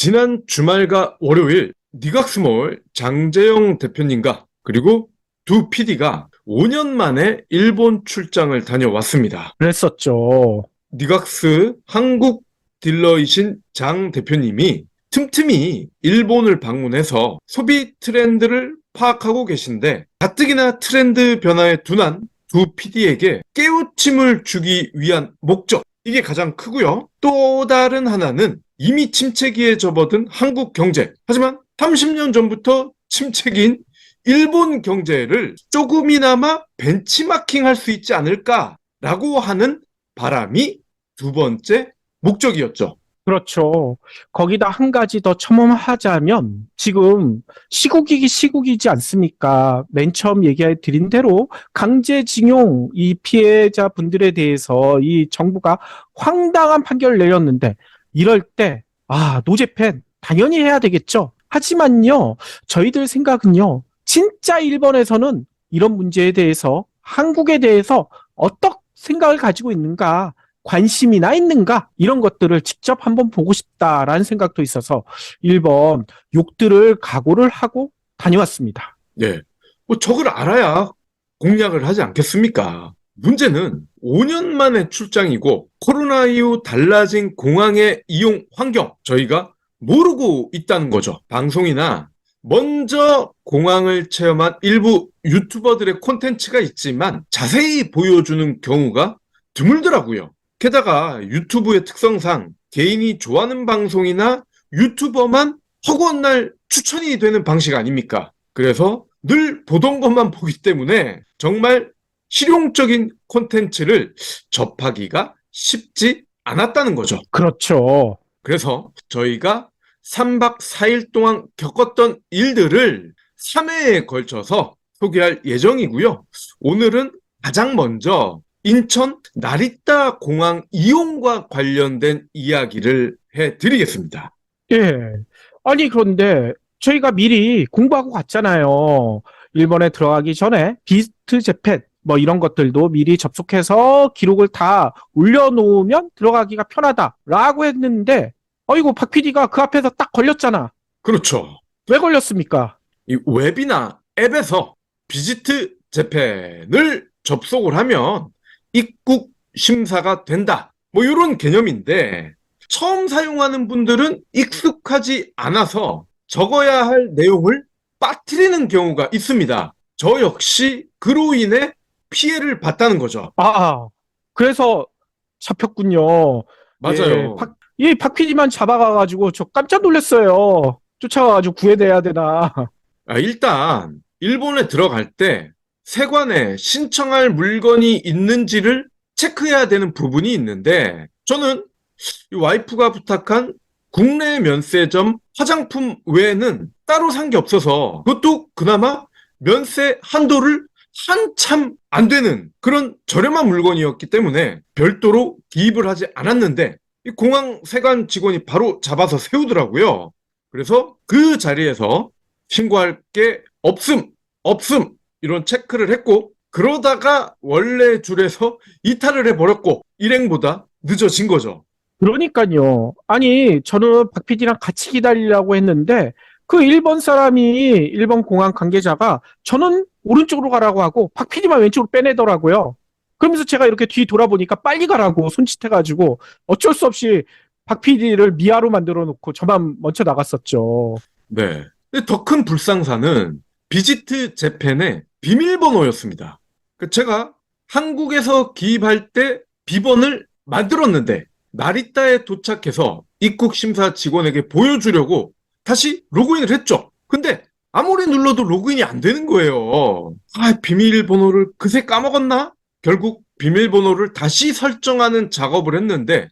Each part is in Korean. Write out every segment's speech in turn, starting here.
지난 주말과 월요일 니각스몰 장재영 대표님과 그리고 두 PD가 5년 만에 일본 출장을 다녀왔습니다. 그랬었죠. 니각스 한국 딜러이신 장 대표님이 틈틈이 일본을 방문해서 소비 트렌드를 파악하고 계신데 가뜩이나 트렌드 변화에 둔한 두 PD에게 깨우침을 주기 위한 목적, 이게 가장 크고요. 또 다른 하나는 이미 침체기에 접어든 한국 경제, 하지만 30년 전부터 침체기인 일본 경제를 조금이나마 벤치마킹할 수 있지 않을까라고 하는 바람이 두 번째 목적이었죠. 그렇죠. 거기다 한 가지 더 첨언하자면 지금 시국이기 시국이지 않습니까? 맨 처음 얘기해 드린 대로 강제징용 이 피해자분들에 대해서 이 정부가 황당한 판결을 내렸는데 이럴 때 노제팬 당연히 해야 되겠죠. 하지만요, 저희들 생각은요, 진짜 일본에서는 이런 문제에 대해서 한국에 대해서 어떤 생각을 가지고 있는가? 관심이나 있는가? 이런 것들을 직접 한번 보고 싶다라는 생각도 있어서 일본 욕들을 각오를 하고 다녀왔습니다. 네. 적을 알아야 공략을 하지 않겠습니까? 문제는 5년 만에 출장이고 코로나 이후 달라진 공항의 이용 환경, 저희가 모르고 있다는 거죠. 방송이나 먼저 공항을 체험한 일부 유튜버들의 콘텐츠가 있지만 자세히 보여주는 경우가 드물더라고요. 게다가 유튜브의 특성상 개인이 좋아하는 방송이나 유튜버만 허구한 날 추천이 되는 방식 아닙니까? 그래서 늘 보던 것만 보기 때문에 정말 실용적인 콘텐츠를 접하기가 쉽지 않았다는 거죠. 그렇죠. 그래서 저희가 3박 4일 동안 겪었던 일들을 3회에 걸쳐서 소개할 예정이고요. 오늘은 가장 먼저 인천 나리타 공항 이용과 관련된 이야기를 해드리겠습니다. 예. 아니, 그런데 저희가 미리 공부하고 갔잖아요. 일본에 들어가기 전에 비스트 재팬 뭐 이런 것들도 미리 접속해서 기록을 다 올려놓으면 들어가기가 편하다라고 했는데 어이구, 박 PD가 그 앞에서 딱 걸렸잖아. 그렇죠. 왜 걸렸습니까? 이 웹이나 앱에서 비지트 재팬을 접속을 하면 입국 심사가 된다. 뭐 이런 개념인데 처음 사용하는 분들은 익숙하지 않아서 적어야 할 내용을 빠뜨리는 경우가 있습니다. 저 역시 그로 인해 피해를 봤다는 거죠. 그래서 잡혔군요. 예, 맞아요. 박 PD만 잡아가가지고 저 깜짝 놀랐어요. 쫓아가가지고 구해내야 되나. 일단 일본에 들어갈 때 세관에 신청할 물건이 있는지를 체크해야 되는 부분이 있는데 저는 이 와이프가 부탁한 국내 면세점 화장품 외에는 따로 산 게 없어서 그것도 그나마 면세 한도를 한참 안 되는 그런 저렴한 물건이었기 때문에 별도로 기입을 하지 않았는데 이 공항 세관 직원이 바로 잡아서 세우더라고요. 그래서 그 자리에서 신고할 게 없음 이런 체크를 했고 그러다가 원래 줄에서 이탈을 해버렸고 일행보다 늦어진 거죠. 그러니까요. 아니, 저는 박 PD랑 같이 기다리려고 했는데, 그 일본 사람이, 일본 공항 관계자가 저는 오른쪽으로 가라고 하고, 박 PD만 왼쪽으로 빼내더라고요. 그러면서 제가 이렇게 뒤 돌아보니까 빨리 가라고 손짓해가지고, 어쩔 수 없이 박 PD를 미아로 만들어 놓고 저만 먼저 나갔었죠. 네. 더 큰 불상사는 비지트 재팬의 비밀번호였습니다. 제가 한국에서 기입할 때 비번을 만들었는데 나리타에 도착해서 입국심사 직원에게 보여주려고 다시 로그인을 했죠. 근데 아무리 눌러도 로그인이 안 되는 거예요. 비밀번호를 그새 까먹었나? 결국 비밀번호를 다시 설정하는 작업을 했는데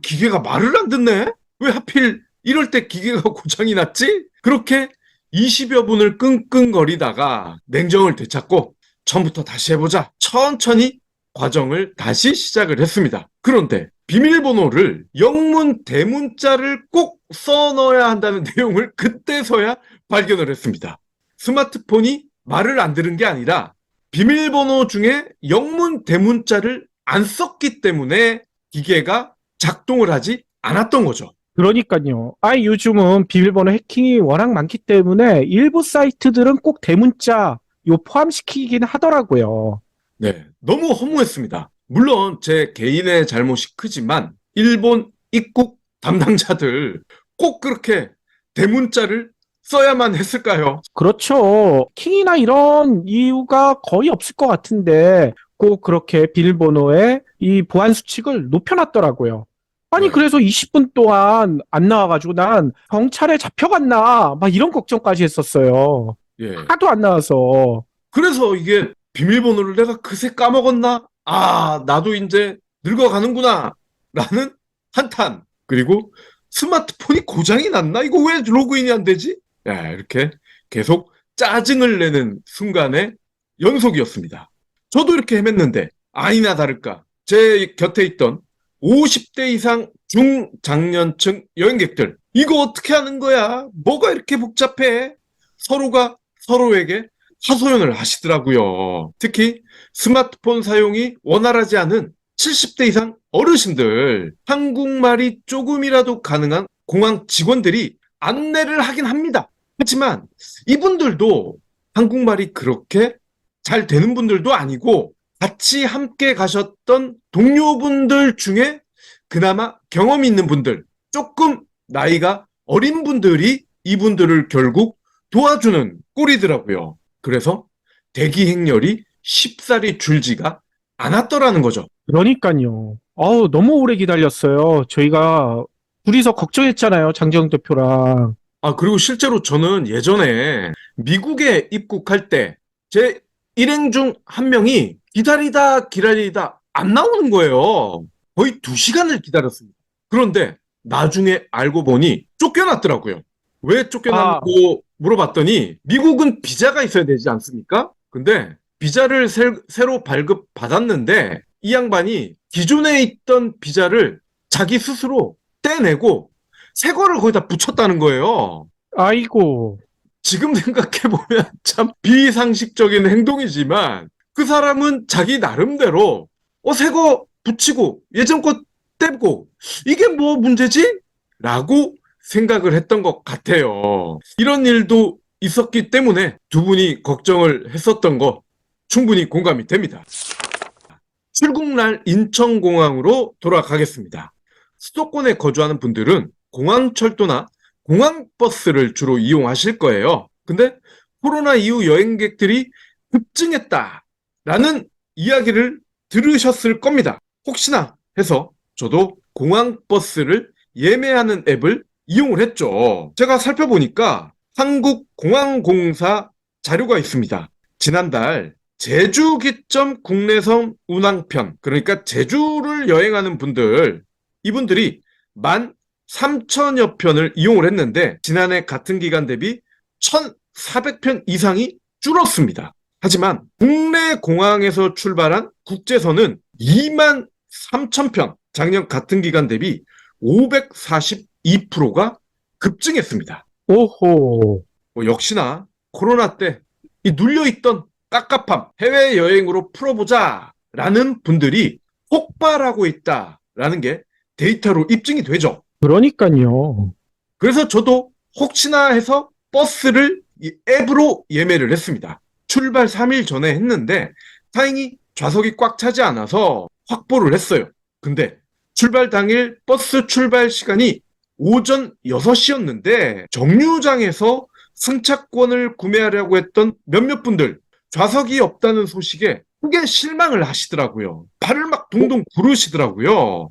기계가 말을 안 듣네? 왜 하필 이럴 때 기계가 고장이 났지? 그렇게 20여 분을 끙끙거리다가 냉정을 되찾고 처음부터 다시 해보자. 천천히 과정을 다시 시작을 했습니다. 그런데 비밀번호를 영문 대문자를 꼭 써넣어야 한다는 내용을 그때서야 발견을 했습니다. 스마트폰이 말을 안 들은 게 아니라 비밀번호 중에 영문 대문자를 안 썼기 때문에 기계가 작동을 하지 않았던 거죠. 그러니까요. 요즘은 비밀번호 해킹이 워낙 많기 때문에 일부 사이트들은 꼭 대문자 요 포함시키긴 하더라고요. 네, 너무 허무했습니다. 물론 제 개인의 잘못이 크지만 일본 입국 담당자들 꼭 그렇게 대문자를 써야만 했을까요? 그렇죠. 킹이나 이런 이유가 거의 없을 것 같은데 꼭 그렇게 비밀번호에 이 보안 수칙을 높여놨더라고요. 아니, 네, 그래서 20분 동안 안 나와가지고 난 경찰에 잡혀갔나 막 이런 걱정까지 했었어요. 예. 하도 안 나와서. 그래서 이게 비밀번호를 내가 그새 까먹었나? 아, 나도 이제 늙어가는구나. 라는 한탄. 그리고 스마트폰이 고장이 났나? 이거 왜 로그인이 안 되지? 야, 이렇게 계속 짜증을 내는 순간의 연속이었습니다. 저도 이렇게 헤맸는데, 아니나 다를까. 제 곁에 있던 50대 이상 중장년층 여행객들. 이거 어떻게 하는 거야? 뭐가 이렇게 복잡해? 서로가 서로에게 하소연을 하시더라고요. 특히 스마트폰 사용이 원활하지 않은 70대 이상 어르신들, 한국말이 조금이라도 가능한 공항 직원들이 안내를 하긴 합니다. 하지만 이분들도 한국말이 그렇게 잘 되는 분들도 아니고 같이 함께 가셨던 동료분들 중에 그나마 경험이 있는 분들, 조금 나이가 어린 분들이 이분들을 결국 도와주는 꼴이더라고요. 그래서 대기 행렬이 쉽사리 줄지가 않았더라는 거죠. 그러니까요. 너무 오래 기다렸어요. 저희가 둘이서 걱정했잖아요. 장정 대표랑. 아, 그리고 실제로 저는 예전에 미국에 입국할 때 제 일행 중 한 명이 기다리다 안 나오는 거예요. 거의 2시간을 기다렸습니다. 그런데 나중에 알고 보니 쫓겨났더라고요. 왜 아, 쫓겨났고 물어봤더니 미국은 비자가 있어야 되지 않습니까? 근데 비자를 새로 발급받았는데 이 양반이 기존에 있던 비자를 자기 스스로 떼내고 새 거를 거기다 붙였다는 거예요. 아이고. 지금 생각해보면 참 비상식적인 행동이지만 그 사람은 자기 나름대로 새 거 붙이고 예전 거 떼고 이게 뭐 문제지? 라고 생각을 했던 것 같아요. 이런 일도 있었기 때문에 두 분이 걱정을 했었던 거 충분히 공감이 됩니다. 출국날 인천공항으로 돌아가겠습니다. 수도권에 거주하는 분들은 공항철도나 공항버스를 주로 이용하실 거예요. 근데 코로나 이후 여행객들이 급증했다라는 이야기를 들으셨을 겁니다. 혹시나 해서 저도 공항버스를 예매하는 앱을 이용을 했죠. 제가 살펴보니까 한국공항공사 자료가 있습니다. 지난달 제주 기점 국내선 운항편, 그러니까 제주를 여행하는 분들, 이분들이 13,000여 편을 이용을 했는데 지난해 같은 기간 대비 1,400편 이상이 줄었습니다. 하지만 국내 공항에서 출발한 국제선은 23,000편, 작년 같은 기간 대비 542%가 급증했습니다. 오호. 역시나 코로나 때 이 눌려있던 깝깝함, 해외여행으로 풀어보자라는 분들이 폭발하고 있다라는 게 데이터로 입증이 되죠. 그러니까요. 그래서 저도 혹시나 해서 버스를 이 앱으로 예매를 했습니다. 출발 3일 전에 했는데 다행히 좌석이 꽉 차지 않아서 확보를 했어요. 근데 출발 당일 버스 출발 시간이 오전 6시였는데 정류장에서 승차권을 구매하려고 했던 몇몇 분들 좌석이 없다는 소식에 크게 실망을 하시더라고요. 발을 막 동동 구르시더라고요.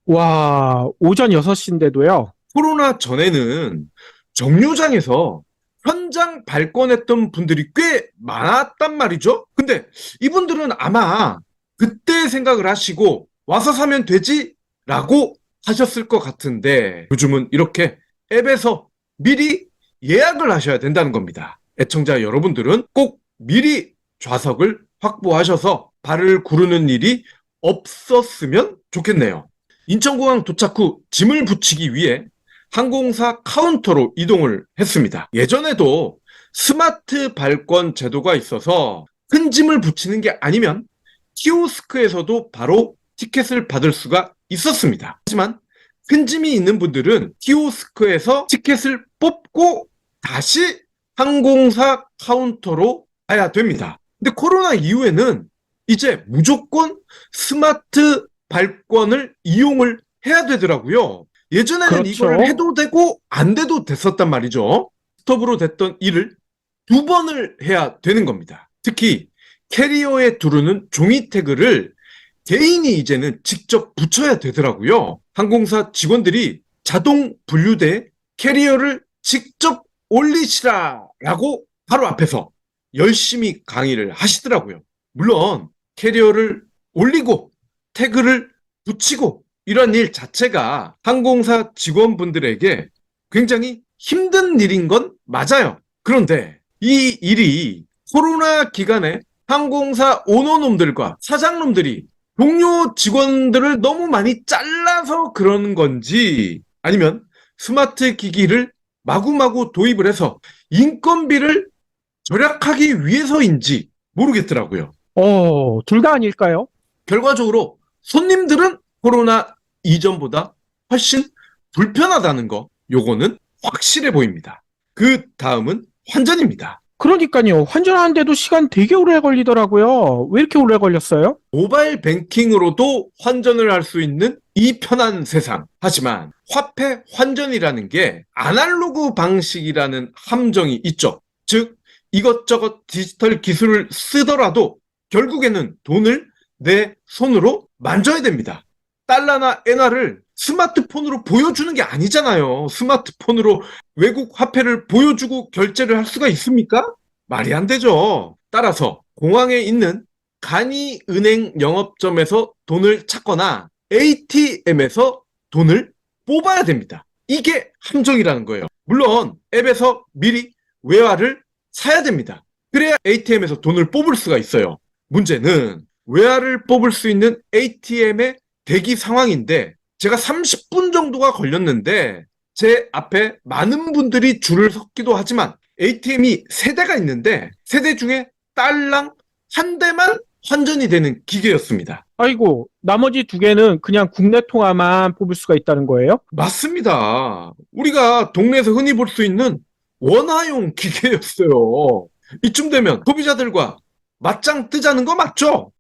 와, 오전 6시인데도요. 코로나 전에는 정류장에서 현장 발권했던 분들이 꽤 많았단 말이죠. 근데 이분들은 아마 그때 생각을 하시고 와서 사면 되지? 라고 하셨을 것 같은데 요즘은 이렇게 앱에서 미리 예약을 하셔야 된다는 겁니다. 애청자 여러분들은 꼭 미리 좌석을 확보하셔서 발을 구르는 일이 없었으면 좋겠네요. 인천공항 도착 후 짐을 붙이기 위해 항공사 카운터로 이동을 했습니다. 예전에도 스마트 발권 제도가 있어서 큰 짐을 붙이는 게 아니면 키오스크에서도 바로 티켓을 받을 수가 있었습니다. 하지만 큰 짐이 있는 분들은 키오스크에서 티켓을 뽑고 다시 항공사 카운터로 가야 됩니다. 근데 코로나 이후에는 이제 무조건 스마트 발권을 이용을 해야 되더라고요. 예전에는 그렇죠. 이걸 해도 되고 안 돼도 됐었단 말이죠. 스톱으로 됐던 일을 2번을 해야 되는 겁니다. 특히 캐리어에 두르는 종이 태그를 개인이 이제는 직접 붙여야 되더라고요. 항공사 직원들이 자동 분류대에 캐리어를 직접 올리시라라고 바로 앞에서 열심히 강의를 하시더라고요. 물론 캐리어를 올리고 태그를 붙이고 이런 일 자체가 항공사 직원분들에게 굉장히 힘든 일인 건 맞아요. 그런데 이 일이 코로나 기간에 항공사 오너놈들과 사장놈들이 동료 직원들을 너무 많이 잘라서 그러는 건지 아니면 스마트 기기를 마구마구 도입을 해서 인건비를 절약하기 위해서인지 모르겠더라고요. 둘 다 아닐까요? 결과적으로 손님들은 코로나 이전보다 훨씬 불편하다는 거, 요거는 확실해 보입니다. 그 다음은 환전입니다. 그러니까요. 환전하는데도 시간 되게 오래 걸리더라고요. 왜 이렇게 오래 걸렸어요? 모바일 뱅킹으로도 환전을 할 수 있는 이 편한 세상. 하지만 화폐 환전이라는 게 아날로그 방식이라는 함정이 있죠. 즉, 이것저것 디지털 기술을 쓰더라도 결국에는 돈을 내 손으로 만져야 됩니다. 달러나 엔화를 스마트폰으로 보여주는 게 아니잖아요. 스마트폰으로 외국 화폐를 보여주고 결제를 할 수가 있습니까? 말이 안 되죠. 따라서 공항에 있는 간이은행 영업점에서 돈을 찾거나 ATM에서 돈을 뽑아야 됩니다. 이게 함정이라는 거예요. 물론 앱에서 미리 외화를 사야 됩니다. 그래야 ATM에서 돈을 뽑을 수가 있어요. 문제는 외화를 뽑을 수 있는 ATM의 대기 상황인데 제가 30분 정도가 걸렸는데 제 앞에 많은 분들이 줄을 섰기도 하지만 ATM이 3대가 있는데 3대 중에 딸랑 1대만 환전이 되는 기계였습니다. 아이고, 나머지 2개는 그냥 국내 통화만 뽑을 수가 있다는 거예요? 맞습니다. 우리가 동네에서 흔히 볼 수 있는 원화용 기계였어요. 이쯤 되면 소비자들과 맞짱 뜨자는 거 맞죠?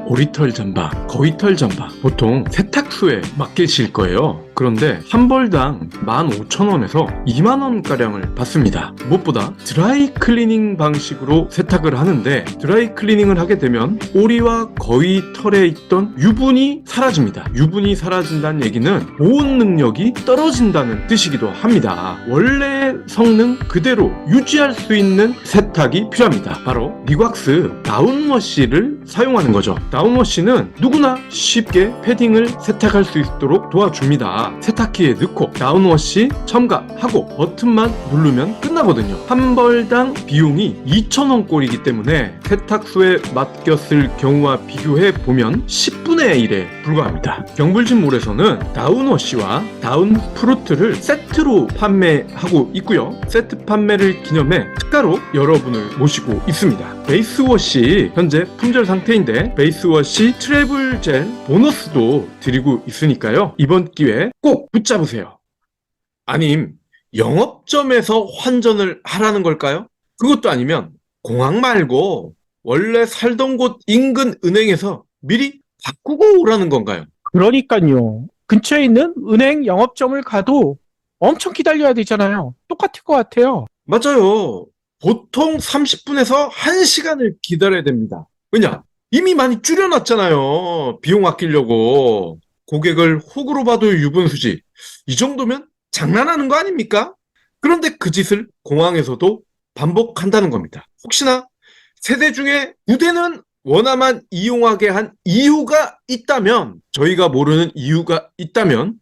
오리털 잠바, 거위털 잠바 보통 세탁소에 맡기실 거예요. 그런데 한 벌당 15,000원에서 20,000원가량을 받습니다. 무엇보다 드라이 클리닝 방식으로 세탁을 하는데 드라이 클리닝을 하게 되면 오리와 거위털에 있던 유분이 사라집니다. 유분이 사라진다는 얘기는 보온 능력이 떨어진다는 뜻이기도 합니다. 원래의 성능 그대로 유지할 수 있는 세탁이 필요합니다. 바로 리곽스 다운워시를 사용하는 거죠. 다운워시는 누구나 쉽게 패딩을 세탁할 수 있도록 도와줍니다. 세탁기에 넣고 다운워시 첨가하고 버튼만 누르면 끝나거든요. 한 벌당 비용이 2,000원 꼴이기 때문에 세탁소에 맡겼을 경우와 비교해 보면 10분의 1에 불과합니다. 경불진몰에서는 다운워시와 다운프루트를 세트로 판매하고 있고요. 세트 판매를 기념해 특가로 여러분을 모시고 있습니다. 베이스워시 현재 품절 상태인데 베이스워시 트래블 젤 보너스도 드리고 있으니까요. 이번 기회에 꼭 붙잡으세요. 아님 영업점에서 환전을 하라는 걸까요? 그것도 아니면 공항 말고 원래 살던 곳 인근 은행에서 미리 바꾸고 오라는 건가요? 그러니까요. 근처에 있는 은행 영업점을 가도 엄청 기다려야 되잖아요. 똑같을 것 같아요. 맞아요. 보통 30분에서 1시간을 기다려야 됩니다. 왜냐? 이미 많이 줄여놨잖아요. 비용 아끼려고. 고객을 호구로 봐도 유분수지. 이 정도면 장난하는 거 아닙니까? 그런데 그 짓을 공항에서도 반복한다는 겁니다. 혹시나 세대 중에 2대는 원화만 이용하게 한 이유가 있다면, 저희가 모르는 이유가 있다면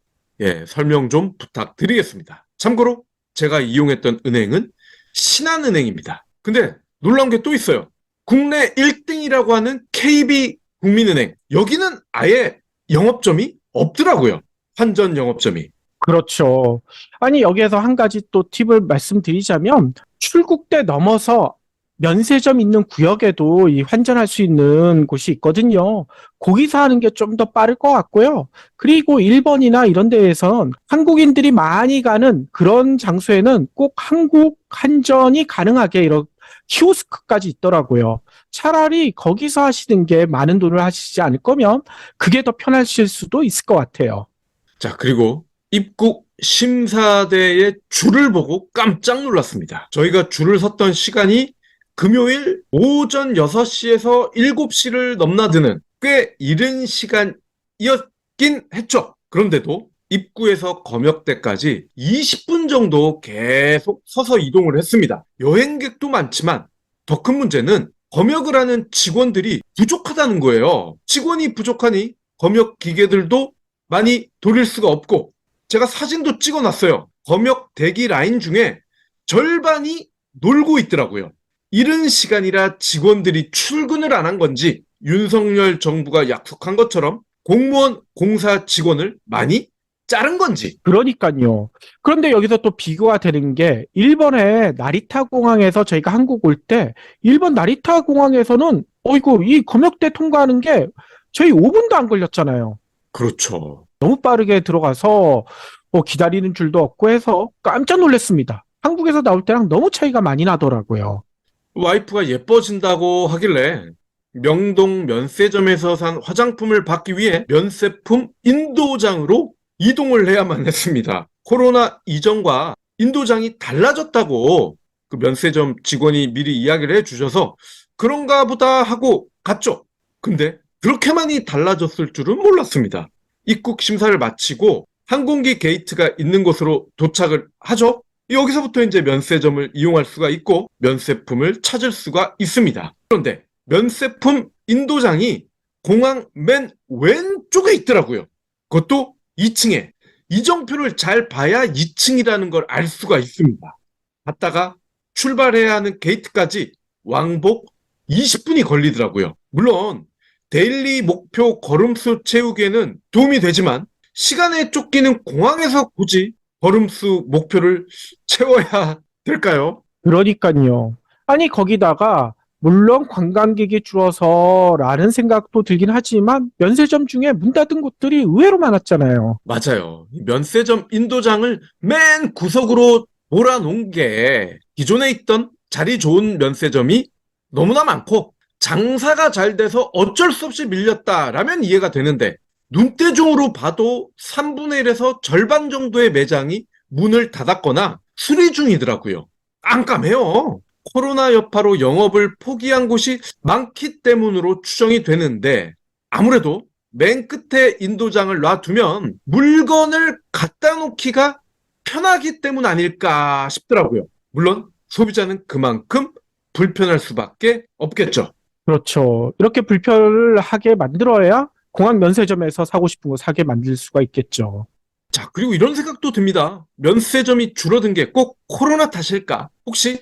설명 좀 부탁드리겠습니다. 참고로 제가 이용했던 은행은 신한은행입니다. 근데 놀라운 게 또 있어요. 국내 1등이라고 하는 KB국민은행, 여기는 아예 영업점이 없더라고요. 환전 영업점이. 그렇죠. 아니, 여기에서 한 가지 또 팁을 말씀드리자면, 출국 때 넘어서 면세점 있는 구역에도 이 환전할 수 있는 곳이 있거든요. 거기서 하는 게 좀 더 빠를 것 같고요. 그리고 일본이나 이런 데에선 한국인들이 많이 가는 그런 장소에는 꼭 한국 환전이 가능하게 이런 키오스크까지 있더라고요. 차라리 거기서 하시는 게 많은 돈을 하시지 않을 거면 그게 더 편하실 수도 있을 것 같아요. 자, 그리고 입국 심사대의 줄을 보고 깜짝 놀랐습니다. 저희가 줄을 섰던 시간이 금요일 오전 6시에서 7시를 넘나드는 꽤 이른 시간이었긴 했죠. 그런데도 입구에서 검역대까지 20분 정도 계속 서서 이동을 했습니다. 여행객도 많지만 더 큰 문제는 검역을 하는 직원들이 부족하다는 거예요. 직원이 부족하니 검역 기계들도 많이 돌릴 수가 없고, 제가 사진도 찍어놨어요. 검역 대기 라인 중에 절반이 놀고 있더라고요. 이른 시간이라 직원들이 출근을 안 한 건지 윤석열 정부가 약속한 것처럼 공무원 공사 직원을 많이 자른 건지. 그러니까요. 그런데 여기서 또 비교가 되는 게 일본의 나리타 공항에서 저희가 한국 올 때 일본 나리타 공항에서는 어이구 이 검역대 통과하는 게 저희 5분도 안 걸렸잖아요. 그렇죠. 너무 빠르게 들어가서 기다리는 줄도 없고 해서 깜짝 놀랐습니다. 한국에서 나올 때랑 너무 차이가 많이 나더라고요. 와이프가 예뻐진다고 하길래 명동 면세점에서 산 화장품을 받기 위해 면세품 인도장으로 이동을 해야만 했습니다. 코로나 이전과 인도장이 달라졌다고 그 면세점 직원이 미리 이야기를 해주셔서 그런가 보다 하고 갔죠. 근데 그렇게 많이 달라졌을 줄은 몰랐습니다. 입국 심사를 마치고 항공기 게이트가 있는 곳으로 도착을 하죠. 여기서부터 이제 면세점을 이용할 수가 있고 면세품을 찾을 수가 있습니다. 그런데 면세품 인도장이 공항 맨 왼쪽에 있더라고요. 그것도 2층에. 이정표를 잘 봐야 2층이라는 걸 알 수가 있습니다. 갔다가 출발해야 하는 게이트까지 왕복 20분이 걸리더라고요. 물론 데일리 목표 걸음수 채우기에는 도움이 되지만 시간에 쫓기는 공항에서 굳이 걸음수 목표를 채워야 될까요? 그러니까요. 아니 거기다가 물론 관광객이 줄어서라는 생각도 들긴 하지만 면세점 중에 문 닫은 곳들이 의외로 많았잖아요. 맞아요. 이 면세점 인도장을 맨 구석으로 몰아놓은 게 기존에 있던 자리 좋은 면세점이 너무나 많고 장사가 잘 돼서 어쩔 수 없이 밀렸다라면 이해가 되는데 눈대중으로 봐도 3분의 1에서 절반 정도의 매장이 문을 닫았거나 수리 중이더라고요. 깜깜해요. 코로나 여파로 영업을 포기한 곳이 많기 때문으로 추정이 되는데 아무래도 맨 끝에 인도장을 놔두면 물건을 갖다 놓기가 편하기 때문 아닐까 싶더라고요. 물론 소비자는 그만큼 불편할 수밖에 없겠죠. 그렇죠. 이렇게 불편을 하게 만들어야 공항 면세점에서 사고 싶은 거 사게 만들 수가 있겠죠. 자, 그리고 이런 생각도 듭니다. 면세점이 줄어든 게 꼭 코로나 탓일까? 혹시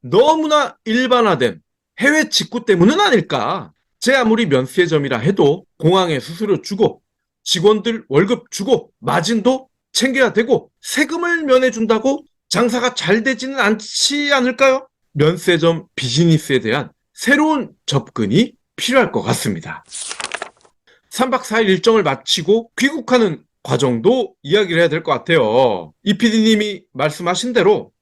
너무나 일반화된 해외 직구 때문은 아닐까? 제 아무리 면세점이라 해도 공항에 수수료 주고 직원들 월급 주고 마진도 챙겨야 되고 세금을 면해준다고 장사가 잘 되지는 않지 않을까요? 면세점 비즈니스에 대한 새로운 접근이 필요할 것 같습니다. 3박 4일 일정을 마치고 귀국하는 과정도 이야기를 해야 될 것 같아요. 이 PD님이 말씀하신 대로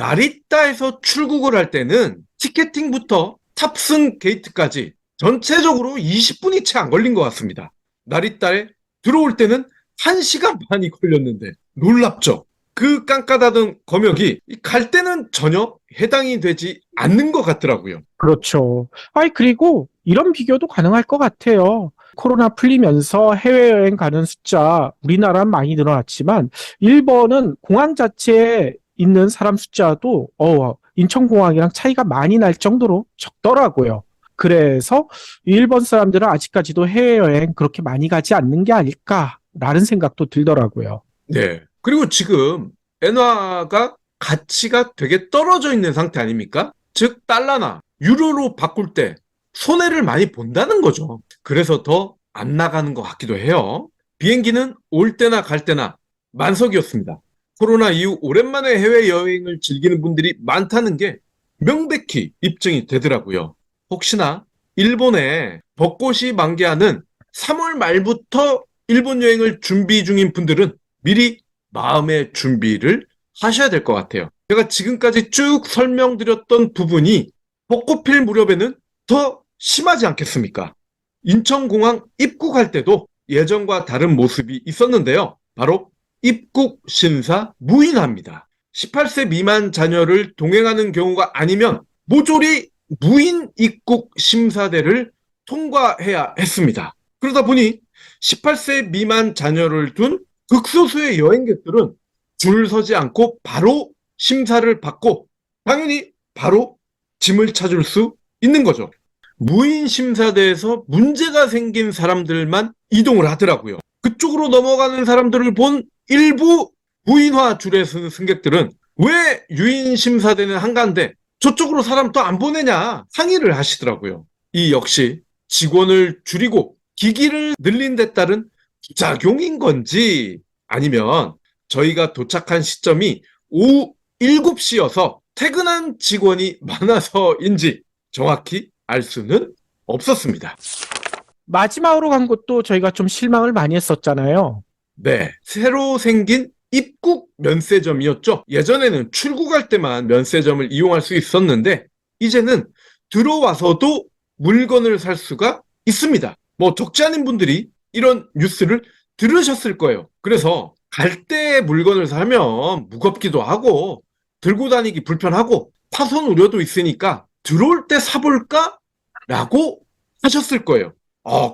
나리타에서 출국을 할 때는 티켓팅부터 탑승 게이트까지 전체적으로 20분이 채 안 걸린 것 같습니다. 나리타에 들어올 때는 1시간 반이 걸렸는데 놀랍죠? 그 깐까다던 검역이 갈 때는 전혀 해당이 되지 않는 것 같더라고요. 그렇죠. 아이, 그리고 이런 비교도 가능할 것 같아요. 코로나 풀리면서 해외여행 가는 숫자, 우리나라는 많이 늘어났지만, 일본은 공항 자체에 있는 사람 숫자도, 인천공항이랑 차이가 많이 날 정도로 적더라고요. 그래서 일본 사람들은 아직까지도 해외여행 그렇게 많이 가지 않는 게 아닐까라는 생각도 들더라고요. 네. 그리고 지금 엔화가 가치가 되게 떨어져 있는 상태 아닙니까? 즉 달러나 유로로 바꿀 때 손해를 많이 본다는 거죠. 그래서 더 안 나가는 것 같기도 해요. 비행기는 올 때나 갈 때나 만석이었습니다. 코로나 이후 오랜만에 해외여행을 즐기는 분들이 많다는 게 명백히 입증이 되더라고요. 혹시나 일본에 벚꽃이 만개하는 3월 말부터 일본 여행을 준비 중인 분들은 미리 마음의 준비를 하셔야 될 것 같아요. 제가 지금까지 쭉 설명드렸던 부분이 벚꽃 필 무렵에는 더 심하지 않겠습니까? 인천공항 입국할 때도 예전과 다른 모습이 있었는데요. 바로 입국 심사 무인화입니다. 18세 미만 자녀를 동행하는 경우가 아니면 모조리 무인 입국 심사대를 통과해야 했습니다. 그러다 보니 18세 미만 자녀를 둔 극소수의 여행객들은 줄 서지 않고 바로 심사를 받고 당연히 바로 짐을 찾을 수 있는 거죠. 무인 심사대에서 문제가 생긴 사람들만 이동을 하더라고요. 그쪽으로 넘어가는 사람들을 본 일부 무인화 줄에 서는 승객들은 왜 유인 심사대는 한가한데 저쪽으로 사람 또 안 보내냐 항의를 하시더라고요. 이 역시 직원을 줄이고 기기를 늘린 데 따른 부작용인 건지 아니면 저희가 도착한 시점이 오후 7시여서 퇴근한 직원이 많아서인지 정확히 알 수는 없었습니다. 마지막으로 간 것도 저희가 좀 실망을 많이 했었잖아요. 네, 새로 생긴 입국 면세점이었죠. 예전에는 출국할 때만 면세점을 이용할 수 있었는데 이제는 들어와서도 물건을 살 수가 있습니다. 뭐 적지 않은 분들이 이런 뉴스를 들으셨을 거예요. 그래서 갈 때 물건을 사면 무겁기도 하고 들고 다니기 불편하고 파손 우려도 있으니까 들어올 때 사볼까? 라고 하셨을 거예요.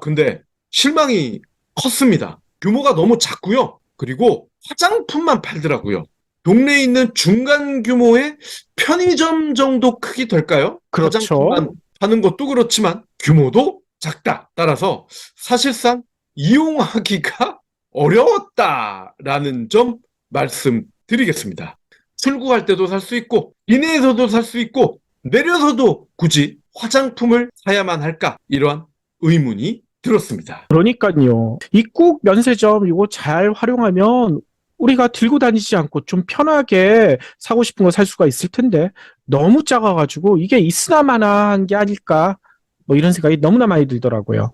근데 실망이 컸습니다. 규모가 너무 작고요. 그리고 화장품만 팔더라고요. 동네에 있는 중간 규모의 편의점 정도 크기 될까요? 그렇죠. 화장품만 파는 것도 그렇지만 규모도 작다. 따라서 사실상 이용하기가 어려웠다라는 점 말씀드리겠습니다. 출국할 때도 살 수 있고 기내에서도 살 수 있고 내려서도 굳이 화장품을 사야만 할까? 이러한 의문이 들었습니다. 그러니까요. 입국 면세점 이거 잘 활용하면 우리가 들고 다니지 않고 좀 편하게 사고 싶은 거 살 수가 있을 텐데 너무 작아가지고 이게 있으나마나한 게 아닐까 뭐 이런 생각이 너무나 많이 들더라고요.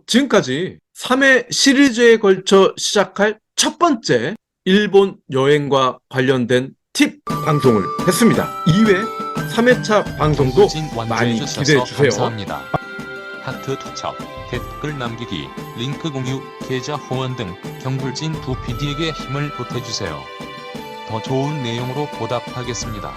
지금까지 3회 시리즈에 걸쳐 시작할 첫 번째 일본 여행과 관련된 팁 방송을 했습니다. 2회 3회차 방송도 많이 기대해 주세요. 감사합니다. 하트 투척, 댓글 남기기, 링크 공유, 계좌 후원 등 경불진 두 PD에게 힘을 보태주세요. 더 좋은 내용으로 보답하겠습니다.